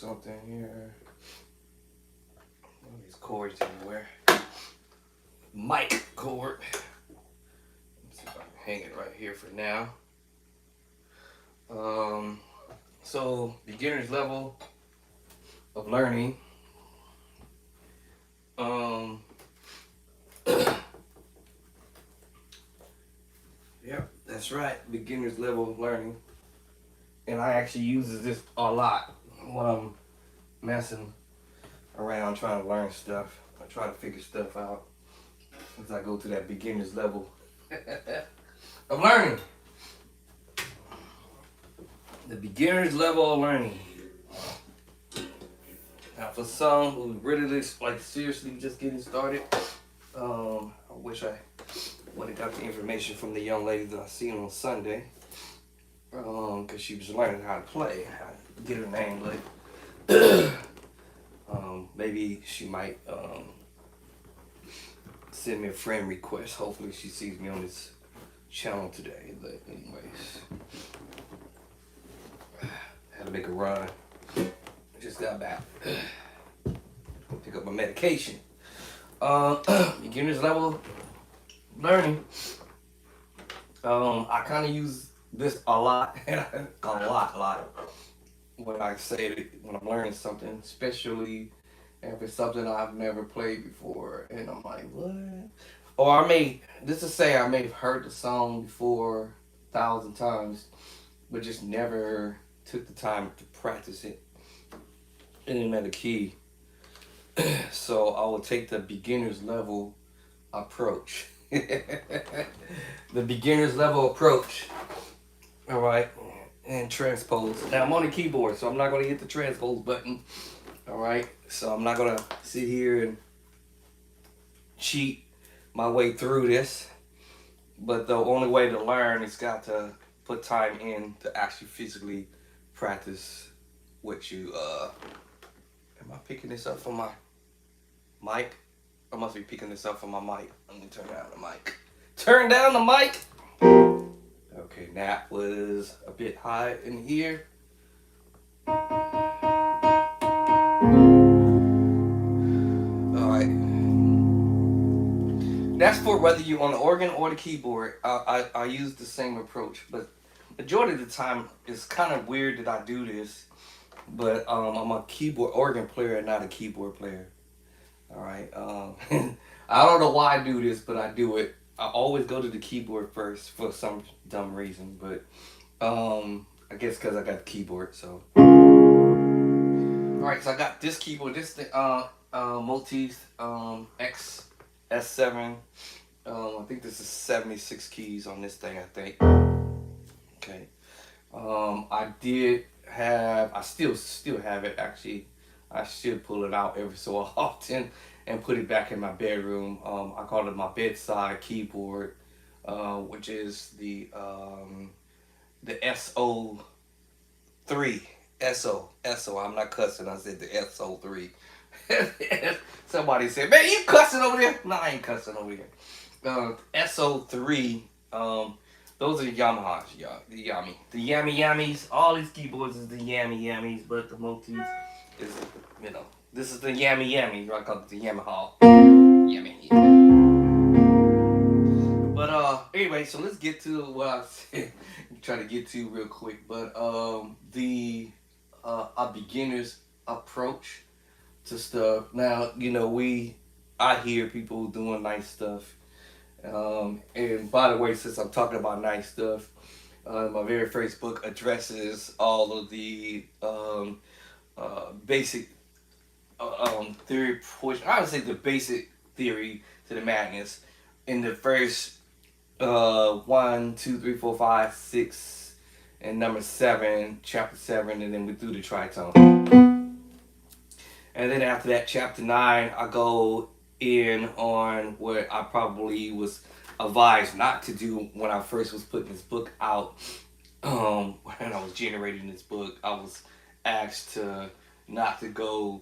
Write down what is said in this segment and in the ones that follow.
something here. These cords everywhere. Mic cord. Let's see if I can hang it right here for now. So beginner's level of learning. Yep, that's right. Beginner's level of learning. And I actually use this a lot when I'm messing around trying to learn stuff. I try to figure stuff out as I go to that beginner's level of learning. The beginner's level of learning. Now, for some who really like seriously just getting started, I wish I would have got the information from the young lady that I seen on Sunday, because she was learning how to play. I get her name, but maybe she might send me a friend request. Hopefully, she sees me on this channel today. But anyways, had to make a run. Just got back. Pick up my medication. Beginner's level learning. I kind of use this a lot, a lot. When I say it, when I'm learning something, especially if it's something I've never played before, and I'm like, what? Or I may have heard the song before 1,000 times, but just never took the time to practice it in another key. So I will take the beginner's level approach. The beginner's level approach. All right. And transpose. Now I'm on the keyboard, so I'm not going to hit the transpose button. All right. So I'm not going to sit here and cheat my way through this. But the only way to learn is got to put time in to actually physically practice what you am I picking this up from my mic? I must be picking this up from my mic. Let me turn down the mic. Turn down the mic. Okay, that was a bit high in here. Alright. That's for whether you're on the organ or the keyboard. I use the same approach, but majority of the time it's kind of weird that I do this. But I'm a keyboard organ player and not a keyboard player. Alright. I don't know why I do this, but I do it. I always go to the keyboard first for some dumb reason, but I guess because I got the keyboard. So alright, so I got this keyboard. This the Motif XS7. I think this is 76 keys on this thing, I think. Okay. I still have it actually. I should pull it out every so often and put it back in my bedroom. I call it my bedside keyboard, which is the SO3. SO. I'm not cussing. I said the SO3. Somebody said, "Man, you cussing over there?" No, I ain't cussing over here. SO3. Those are the Yamahas, y'all. The Yami Yamis. All these keyboards is the Yami Yamis, but the Motif is, this is the Yami Yami. I call it the Yamaha. Yami. But anyway, so let's get to what I said. Try to get to real quick. But a beginner's approach to stuff. Now, I hear people doing nice stuff. And by the way, since I'm talking about nice stuff, my very first book addresses all of the basic theory portion. I would say the basic theory to the madness in the first 1, 2, 3, 4, 5, 6, and number 7, chapter 7, and then we do the tritone. And then after that, chapter 9, I go in on what I probably was advised not to do when I first was putting this book out. When I was generating this book, I was asked to not to go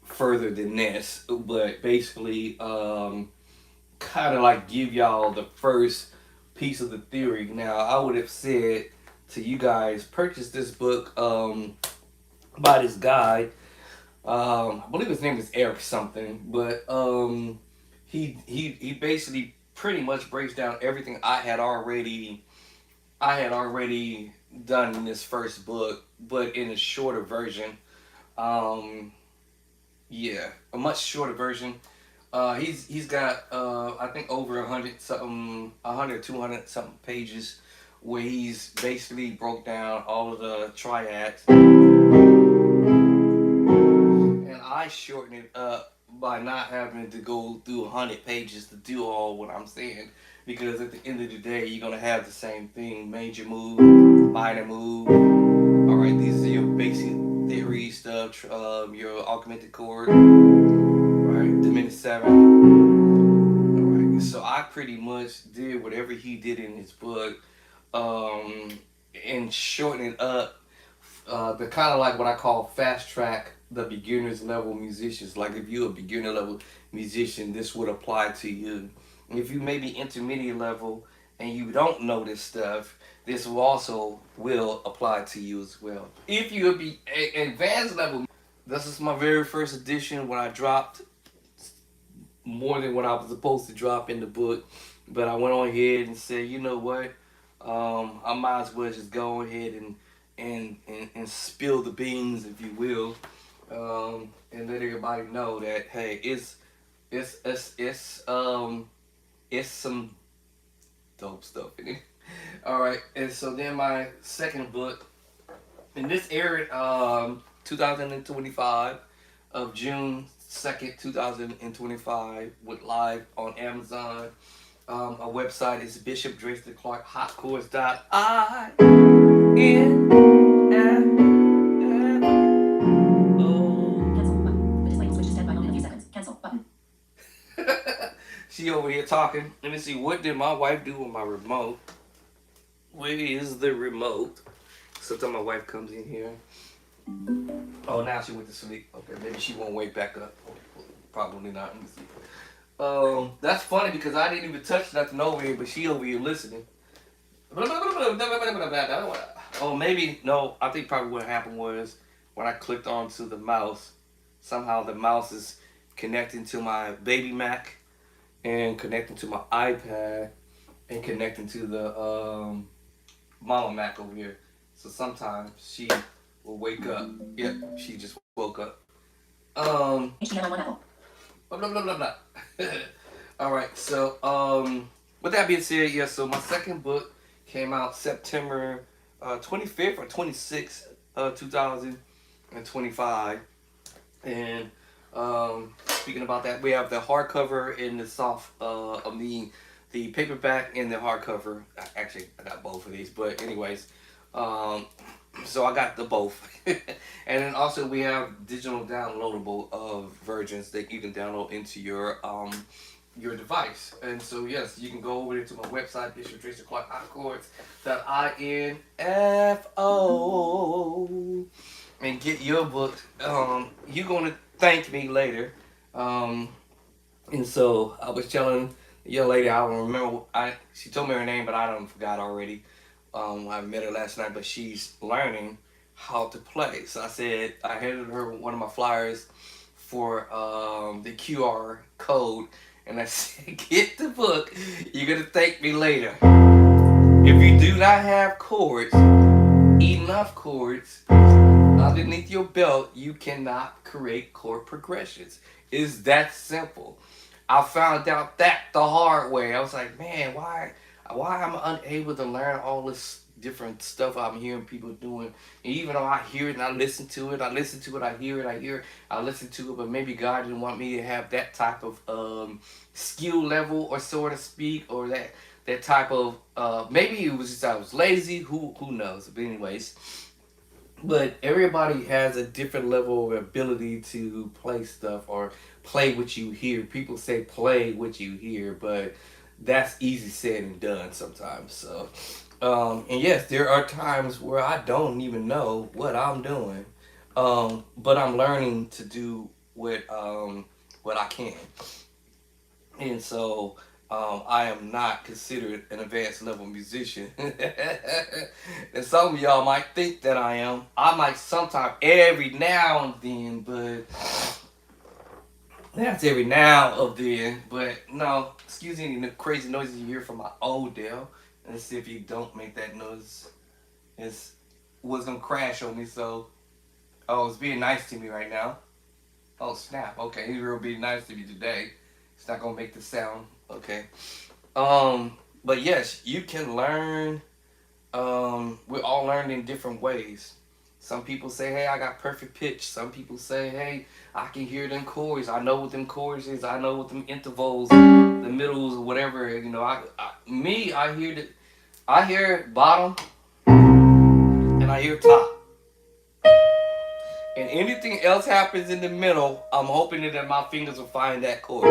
further than this, but basically kind of like give y'all the first piece of the theory. Now, I would have said to you guys, purchase this book by this guy. I believe his name is Eric something, but he basically pretty much breaks down everything I had already done in this first book, but in a shorter version. Um, yeah, a much shorter version. He's got I think over 100, 200 something pages where he's basically broke down all of the triads, and I shorten it up by not having to go through 100 pages to do all what I'm saying, because at the end of the day you're gonna have the same thing: major move, minor move. All right, these are your basic theory stuff. Your augmented chord, right? Diminished seven. All right, so I pretty much did whatever he did in his book, um, and shorten it up, the kind of like what I call fast track the beginners level musicians. Like if you're a beginner level musician, this would apply to you. If you may be intermediate level and you don't know this stuff, this will also will apply to you as well. If you be advanced level, this is my very first edition when I dropped more than what I was supposed to drop in the book. But I went on ahead and said, you know what? I might as well just go ahead and spill the beans, if you will, and let everybody know that hey, it's some dope stuff in it. All right, and so then my second book, and this aired 2025 of June 2nd, 2025, went live on Amazon. Our website is Bishop Drayson Clark Hotchords.I N F O. Cancel button. The display will switch to standby mode in a few seconds. Cancel button. She over here talking. Let me see. What did my wife do with my remote? Where is the remote? Sometimes my wife comes in here. Oh, now she went to sleep. Okay, maybe she won't wake back up. Probably not. Let me see. That's funny because I didn't even touch nothing over here, but she over here listening. Oh, maybe no. I think probably what happened was when I clicked onto the mouse, somehow the mouse is connecting to my baby Mac and connecting to my iPad and connecting to the mama Mac over here. So sometimes she will wake up. Yep, she just woke up. HTML1 Apple. Blah blah blah blah blah. All right. So with that being said, yeah. So my second book came out September 25th or 26th, 2025, and speaking about that, we have the hardcover and the soft. I mean, the paperback and the hardcover. Actually, I got both of these, but anyways, um, so I got the both, and then also we have digital downloadable versions that you can download into your device. And so yes, you can go over there to my website, Bishop Drayson Clark Hotchords.info, and get your book. You're gonna thank me later. Um, and so I was telling the young lady, I don't remember. She told me her name, but I don't forgot already. I met her last night, but she's learning how to play. So I said I handed her one of my flyers for the QR code, and I said, "Get the book. You're gonna thank me later. If you do not have chords, enough chords underneath your belt, you cannot create chord progressions. It's that simple. I found out that the hard way. I was like, man, why am I unable to learn all this different stuff I'm hearing people doing? And even though I hear it and I listen to it, I hear it, I listen to it, but maybe God didn't want me to have that type of skill level, or so to speak, or that type of maybe it was just I was lazy. Who knows? But anyways, but everybody has a different level of ability to play stuff or play what you hear. People say play what you hear, but that's easy said and done sometimes. So, and yes, there are times where I don't even know what I'm doing, but I'm learning to do what I can. And so I am not considered an advanced level musician. And some of y'all might think that I am. I might sometime every now and then, but that's every now of then. But no, excuse any crazy noises you hear from my old Dell. Let's see if you don't make that noise. It's what's gonna crash on me. So, oh, it's being nice to me right now. Oh snap! Okay, he's real being nice to me today. It's not gonna make the sound. Okay. But yes, you can learn. We're all learning in different ways. Some people say, "Hey, I got perfect pitch." Some people say, "Hey, I can hear them chords. I know what them chords is. I know what them intervals, the middles, or whatever." You know, I hear the, I hear bottom and I hear top. And anything else happens in the middle, I'm hoping that my fingers will find that chord.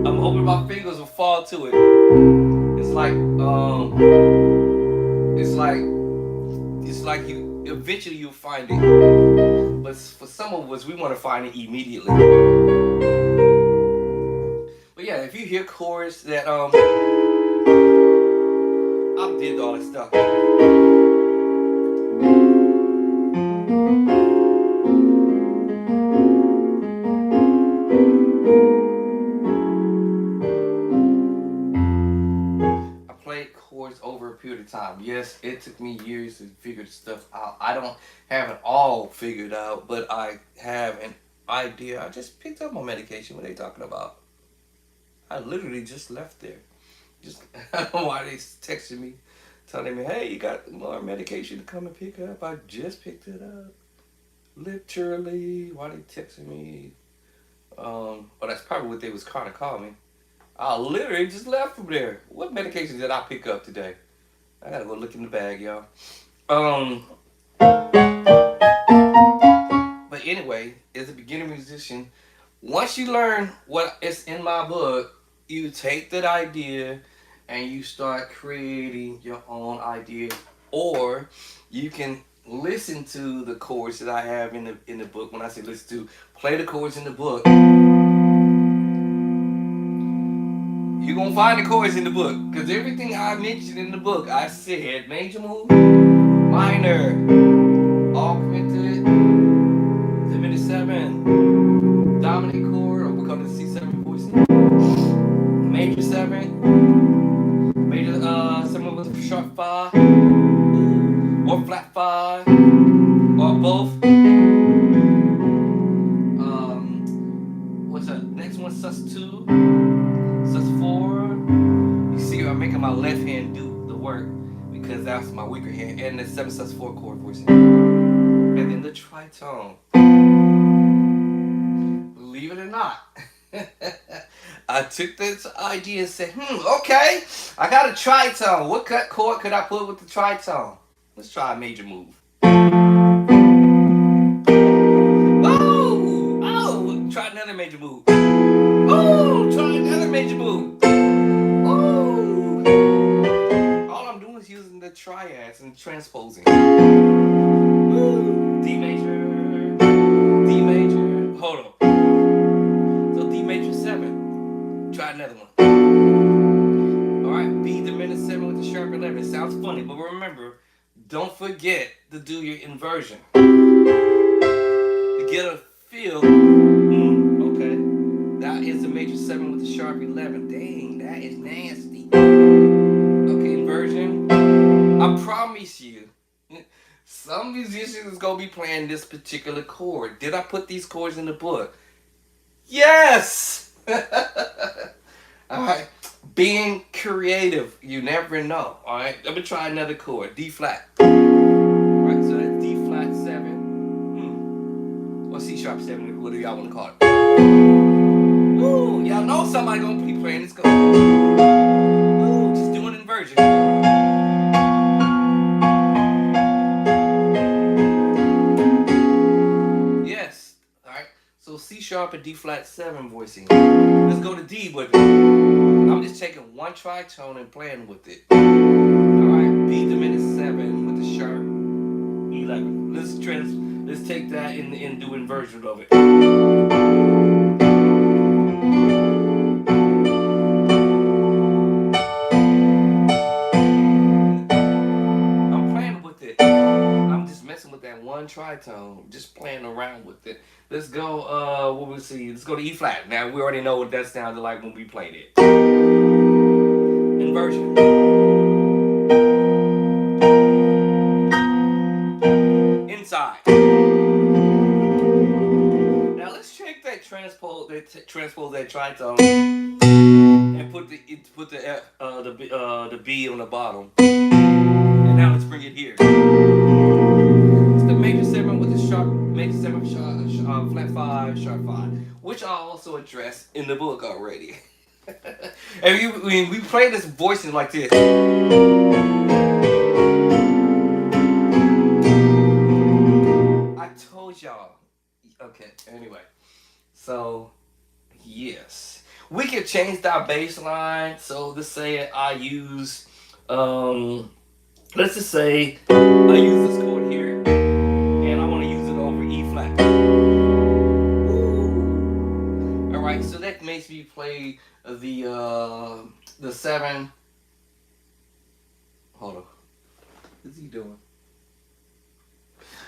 I'm hoping my fingers will fall to it. It's like you eventually you'll find it. But for some of us, we want to find it immediately. But yeah, if you hear chords that I did all this stuff. I played chords over a period of time. Yes, it took me years to figure the stuff out. I don't have it all figured out, but I have an idea. I just picked up my medication. What are they talking about? I literally just left there. Just I don't know why they texted me, telling me, "Hey, you got more medication to come and pick up." I just picked it up. Literally, why they texting me? Well, that's probably what they was trying to call me. I literally just left from there. What medication did I pick up today? I gotta go look in the bag, y'all. But anyway, as a beginner musician, once you learn what is in my book, you take that idea and you start creating your own idea, or you can listen to the chords that I have in the book. When I say listen to, play the chords in the book. You're gonna find the chords in the book, because everything I mentioned in the book, I said major move, minor, augmented, diminished 7, dominant chord, or we call it C7 voice, major 7, major 7 with a sharp 5, or flat 5, or both. What's that? Next one, sus2, sus4. You see, I'm making my left hand do the work because that's my weaker hand, and the 7 sus4 chord voicing, and then the tritone. Believe it or not, I took this idea and said, okay, I got a tritone. What chord could I put with the tritone? Let's try a major move. Oh, try another major move. Oh, try another major move. Oh, all I'm doing is using the triads and transposing. Ooh, D major, D major. Hold on. So D major 7. Try another one. All right, B diminished 7 with the sharp 11. It sounds funny, but remember, don't forget to do your inversion to get a feel. Okay, that is a major 7 with the sharp 11. Dang, that is nasty. Okay, inversion. I promise you, some musicians is gonna be playing this particular chord. Did I put these chords in the book? Yes. All right, being creative. You never know. All right, let me try another chord. D flat. All right, so that's D flat 7. Or C sharp 7. What do y'all want to call it? Ooh, y'all know somebody gonna be playing this chord. Ooh, just doing inversion. Yes. All right. So C sharp and D flat 7 voicing. Let's go to D, but I'm just taking one tritone and playing with it. All right. B diminished 7 with the sharp 11. Let's take that and do inversion of it. that one tritone, just playing around with it. Let's go. What we see? Let's go to E flat. Now we already know what that sounded like when we played it. Inversion. Inside. Now let's check that transpose. Transpose that tritone and put the B on the bottom. And now let's bring it here. It's the major 7 with the sharp major 7 sharp, flat 5 sharp 5, which I also addressed in the book already. And we play this voicing like this. I told y'all. Okay. Anyway, so yes, we can change that bass line. So let's say I use let's just say I use this chord here, and I want to use it over E flat. All right, so that makes me play the 7. Hold on, what's he doing?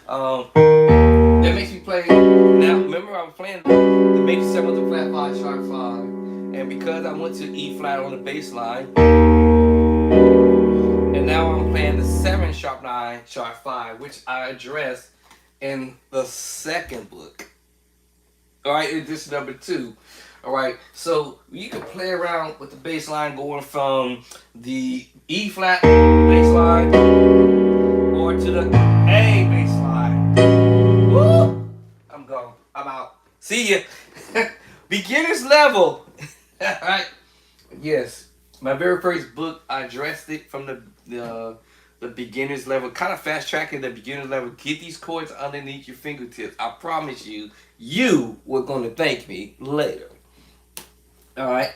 That makes me play. Now remember I was playing the major 7 with the flat 5 sharp 5, and because I went to E flat on the bass line. And now I'm playing the 7 sharp 9 sharp 5, which I addressed in the second book. All right, edition number 2. All right, so you can play around with the bass line going from the E flat bass line or to the A bass line. Woo! I'm gone. I'm out. See ya. Beginner's level. All right. Yes. My very first book, I addressed it from the beginner's level, kind of fast tracking the beginner's level. Get these chords underneath your fingertips. I promise you, you were going to thank me later. All right.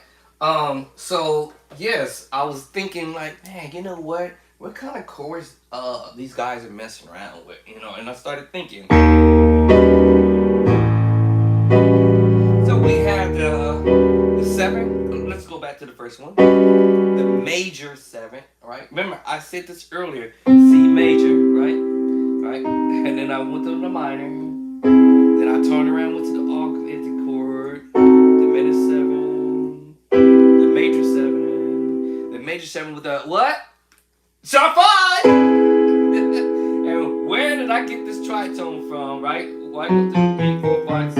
So yes, I was thinking like, man, you know what? What kind of chords these guys are messing around with, you know? And I started thinking. So we have the 7. Let's go back to the first one. The major 7, all right? Remember, I said this earlier. C major, right? Right? And then I went to the minor. Then I turned around, went to the augmented chord. The minor 7. The major 7. The major 7 with the what? Sharp 5! And where did I get this tritone from, right? 1, 2, 3, 4, 5, 6.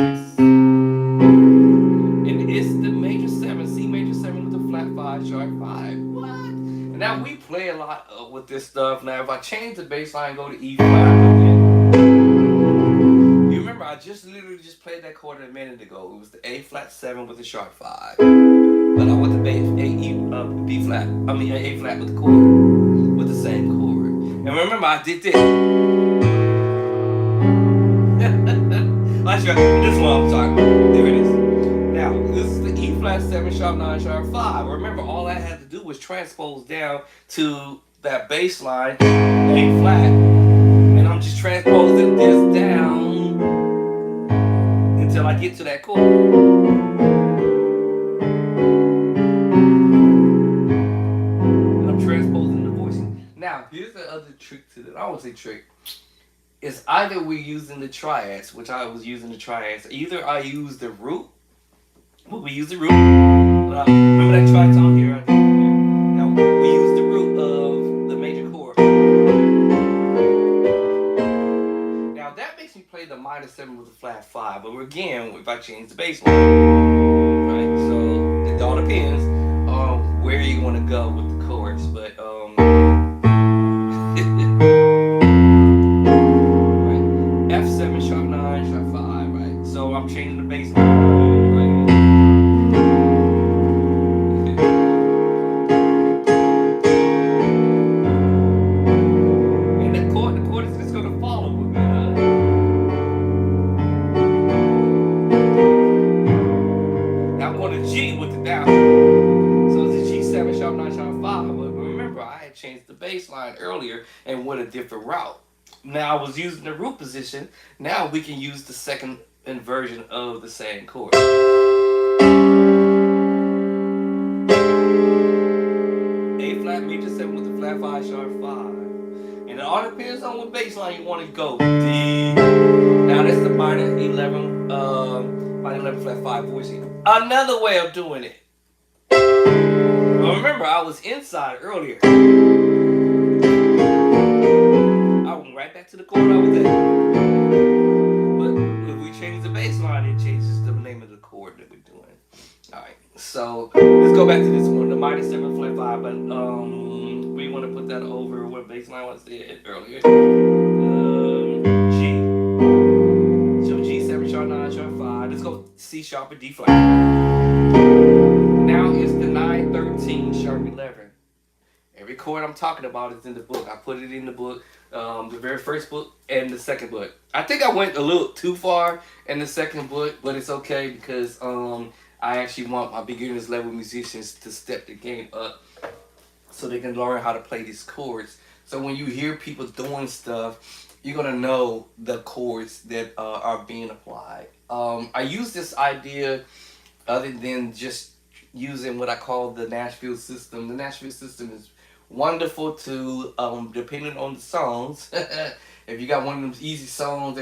And it's the major 7, C major 7 with the flat 5, sharp 5. What? And now we play a lot with this stuff. Now if I change the bass line, go to E flat again. You remember I literally just played that chord a minute ago. It was the A flat 7 with the sharp 5. But I went to B flat. I mean A flat with the chord, with the same chord. And remember I did this. That's right. This is what I'm talking about. There it is. Now, this is the E flat 7 sharp 9 sharp 5. Remember, all I had to do was transpose down to that bass line, A flat, and I'm just transposing this down until I get to that chord. And I'm transposing the voicing. Now, here's the other trick to it. I won't say trick. It's either we're using the triads, which I was using the triads. Either I use the root. Well, we use the root. Remember that tritone here? Now we use the root of the major chord. Now that makes me play the minor 7 with the flat 5. But again, if I change the bass line, right? So it all depends on where you want to go with the chords. But right? F7 sharp 9 sharp 5. Right? So I'm changing the bass line. Changed the bass line earlier and went a different route. Now I was using the root position. Now we can use the second inversion of the same chord. A flat major 7 with the flat 5 sharp 5. And it all depends on what bass line you want to go. D. Now that's the minor 11, minor 11 flat 5 voicing. Another way of doing it. Well, remember, I was inside earlier. I went right back to the chord I was at. But if we change the bass line, it changes the name of the chord that we're doing. Alright, so let's go back to this one, the minor 7 flat 5, but we want to put that over what bass line was there earlier. G. So G7 sharp 9 sharp 5. Let's go C sharp and D flat. Now it's the 9 13 sharp 11. Every chord I'm talking about is in the book. I put it in the book, the very first book and the second book. I think I went a little too far in the second book, but it's okay because I actually want my beginners level musicians to step the game up so they can learn how to play these chords. So when you hear people doing stuff, you're gonna know the chords that are being applied. I use this idea other than just using what I call the Nashville system. The Nashville system is wonderful to depending on the songs. If you got one of them easy songs that's